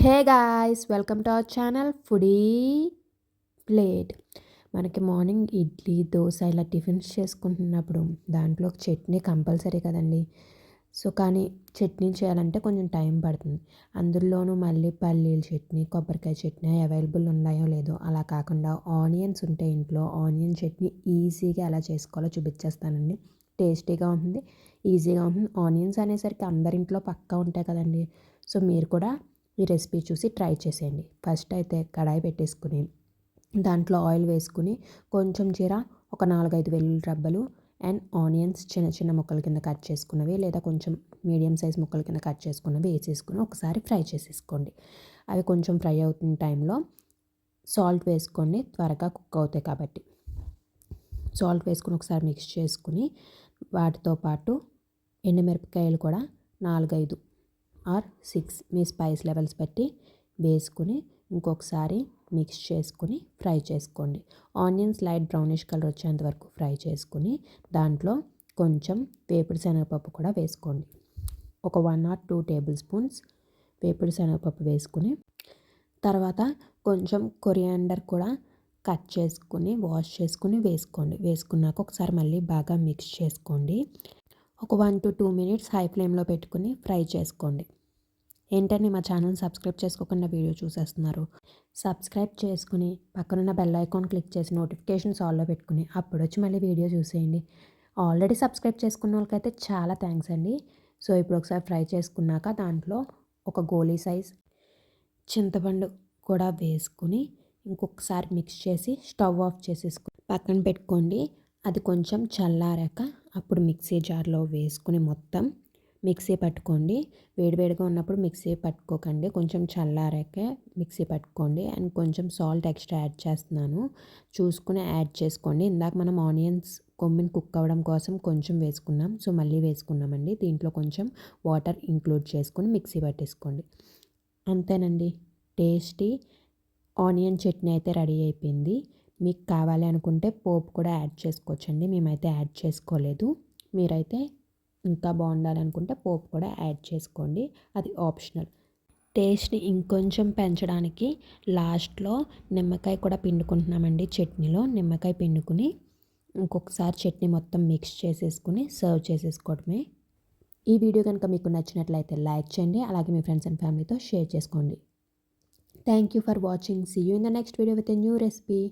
Hey guys, welcome to our channel foodie plate. మనకి morning idli dosa ఇలా tiffins చేసుకుంటున్నప్పుడు దాంట్లో చట్నీ కంపల్సరీ కదండి. సో కానీ చట్నీ చేయాలంటే కొంచెం టైం పడుతుంది. అందులోనూ మళ్ళీ పల్లీల చట్నీ, కొబ్బరికాయ చట్నీ అవైలబుల్ ఉన్నాయో లేదో, అలా కాకుండా ఆనియన్స్ ఉంటే ఇంట్లో ఆనియన్ చట్నీ ఈజీగా ఎలా చేసుకోవాలో చూపించేస్తానండి. టేస్టీగా ఉంటుంది, ఈజీగా ఉంటుంది. ఆనియన్స్ అనేసరికి అందరింట్లో పక్కా ఉంటాయి కదండి. సో మీరు కూడా ఈ రెసిపీ చూసి ట్రై చేసేయండి. ఫస్ట్ అయితే కడాయి పెట్టేసుకుని దాంట్లో ఆయిల్ వేసుకుని కొంచెం జీరా, ఒక 4-5 వెల్లుల్లి రబ్బలు అండ్ ఆనియన్స్ చిన్న చిన్న ముక్కల కింద కట్ చేసుకున్నవి లేదా కొంచెం మీడియం సైజ్ ముక్కల కింద కట్ చేసుకున్నవి వేసేసుకుని ఒకసారి ఫ్రై చేసేసుకోండి. అవి కొంచెం ఫ్రై అవుతున్న టైంలో సాల్ట్ వేసుకోండి, త్వరగా కుక్ అవుతాయి కాబట్టి. సాల్ట్ వేసుకుని ఒకసారి మిక్స్ చేసుకుని వాటితో పాటు ఎండుమిరపకాయలు కూడా 4-5 ఆర్ 6 మీ స్పైస్ లెవెల్స్ బట్టి వేసుకుని ఇంకొకసారి మిక్స్ చేసుకుని ఫ్రై చేసుకోండి. ఆనియన్స్ లైట్ బ్రౌనిష్ కలర్ వచ్చేంత వరకు ఫ్రై చేసుకుని దాంట్లో కొంచెం వేపుడు శనగపప్పు కూడా వేసుకోండి. ఒక 1 or 2 టేబుల్ స్పూన్స్ వేపుడు శనగపప్పు వేసుకుని తర్వాత కొంచెం కొరియాండర్ కూడా కట్ చేసుకుని వాష్ చేసుకుని వేసుకోండి. వేసుకున్నాక ఒకసారి మళ్ళీ బాగా మిక్స్ చేసుకోండి. ఒక 1 to 2 మినిట్స్ హై ఫ్లేమ్లో పెట్టుకుని ఫ్రై చేసుకోండి. ఏంటండి మా ఛానల్ సబ్స్క్రైబ్ చేసుకోకుండా వీడియో చూసేస్తున్నారు? సబ్స్క్రైబ్ చేసుకుని పక్కనున్న బెల్ ఐకాన్ క్లిక్ చేసి నోటిఫికేషన్స్ ఆల్లో పెట్టుకుని అప్పుడు వచ్చి మళ్ళీ వీడియో చూసేయండి. ఆల్రెడీ సబ్స్క్రైబ్ చేసుకున్న వాళ్ళకైతే చాలా థ్యాంక్స్ అండి. సో ఇప్పుడు ఒకసారి ఫ్రై చేసుకున్నాక దాంట్లో ఒక గోలీ సైజ్ చింతపండు కూడా వేసుకుని ఇంకొకసారి మిక్స్ చేసి స్టవ్ ఆఫ్ చేసేసుకుని పక్కన పెట్టుకోండి. అది కొంచెం చల్లారాక అప్పుడు మిక్సీ జార్లో వేసుకుని మొత్తం మిక్సీ పట్టుకోండి. వేడివేడిగా ఉన్నప్పుడు మిక్సీ పట్టుకోకండి, కొంచెం చల్లారాకే మిక్సీ పట్టుకోండి. అండ్ కొంచెం సాల్ట్ ఎక్స్ట్రా యాడ్ చేస్తున్నాను, చూసుకుని యాడ్ చేసుకోండి. ఇందాక మనం ఆనియన్స్ కొమ్మిని కుక్ అవ్వడం కోసం కొంచెం వేసుకున్నాం, సో మళ్ళీ వేసుకున్నామండి. దీంట్లో కొంచెం వాటర్ ఇంక్లూడ్ చేసుకొని మిక్సీ పట్టేసుకోండి. అంతేనండి, టేస్టీ ఆనియన్ చట్నీ అయితే రెడీ అయిపోయింది. మీకు కావాలి అనుకుంటే పోపు కూడా యాడ్ చేసుకోవచ్చండి, మేమైతే యాడ్ చేసుకోలేదు. మీరైతే ఇంకా బాగుండాలనుకుంటే పోపు కూడా యాడ్ చేసుకోండి, అది ఆప్షనల్. టేస్ట్ని ఇంకొంచెం పెంచడానికి లాస్ట్లో నిమ్మకాయ కూడా పిండుకుంటున్నామండి. చట్నీలో నిమ్మకాయ పిండుకుని ఇంకొకసారి చట్నీ మొత్తం మిక్స్ చేసేసుకుని సర్వ్ చేసేసుకోవడమే. ఈ వీడియో కనుక మీకు నచ్చినట్లయితే లైక్ చేయండి, అలాగే మీ ఫ్రెండ్స్ అండ్ ఫ్యామిలీతో షేర్ చేసుకోండి. Thank you for watching. See you in the next video with a new recipe.